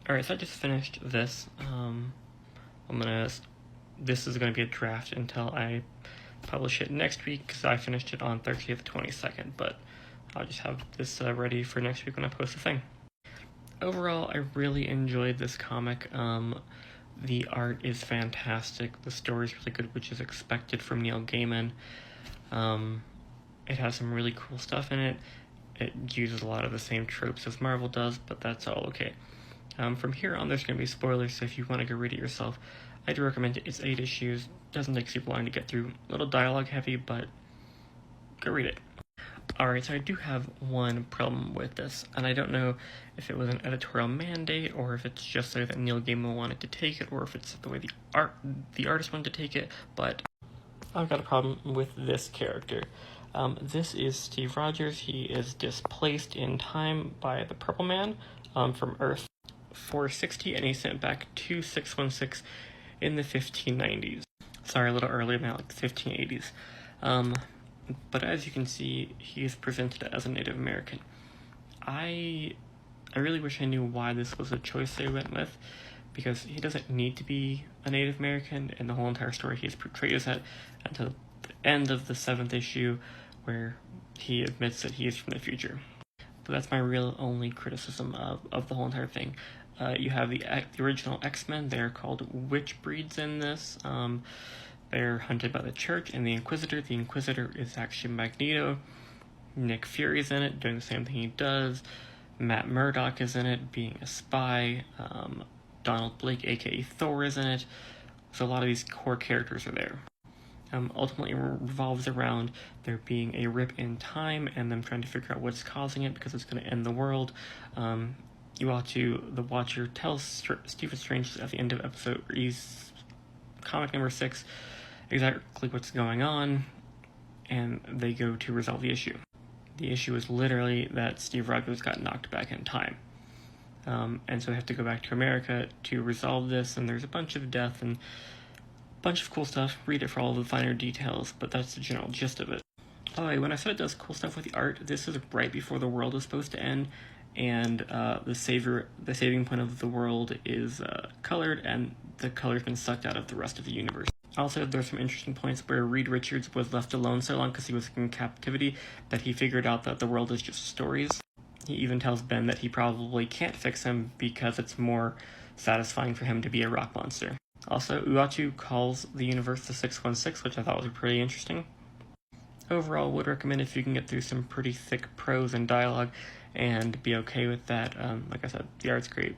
Alright, so I just finished this. This is gonna be a draft until I publish it next week, because I finished it on 30th, 22nd, but I'll just have this ready for next week when I post the thing. Overall, I really enjoyed this comic. The art is fantastic, the story is really good, which is expected from Neil Gaiman. It has some really cool stuff in it. It uses a lot of the same tropes as Marvel does, but that's all okay. From here on, there's going to be spoilers, so if you want to go read it yourself, I do recommend it. It's 8 issues, doesn't take super long to get through, a little dialogue heavy, but go read it. Alright, so I do have one problem with this, and I don't know if it was an editorial mandate, or if it's just the way that Neil Gaiman wanted to take it, or if it's the way the artist wanted to take it, but I've got a problem with this character. This is Steve Rogers. He is displaced in time by the Purple Man from Earth 460, and he's sent back to 616 in the 1590s. Sorry, a little earlier than that, like 1580s. But as you can see, he is presented as a Native American. I really wish I knew why this was a choice they went with, because he doesn't need to be a Native American, and the whole entire story he is portrayed as that until the end of the 7th issue, where he admits that he is from the future. But that's my real only criticism of the whole entire thing. You have the original X-Men. They're called witch breeds in this. They're hunted by the Church and the Inquisitor. The Inquisitor is actually Magneto. Nick Fury's in it, doing the same thing he does. Matt Murdock is in it, being a spy. Donald Blake, aka Thor, is in it. So a lot of these core characters are there. Ultimately revolves around there being a rip in time and them trying to figure out what's causing it, because it's going to end the world. The Watcher tells Stephen Strange at the end of comic number 6 exactly what's going on, and they go to resolve the issue. The issue is literally that Steve Rogers got knocked back in time. And so they have to go back to America to resolve this, and there's a bunch of death and bunch of cool stuff. Read it for all the finer details, but that's the general gist of it. When I said it does cool stuff with the art, this is right before the world is supposed to end, and the saving point of the world is colored, and the color's been sucked out of the rest of the universe. Also, there's some interesting points where Reed Richards was left alone so long because he was in captivity that he figured out that the world is just stories. He even tells Ben that he probably can't fix him because it's more satisfying for him to be a rock monster. Also, Uatu calls the universe the 616, which I thought was pretty interesting. Overall, would recommend if you can get through some pretty thick prose and dialogue and be okay with that. Like I said, the art's great.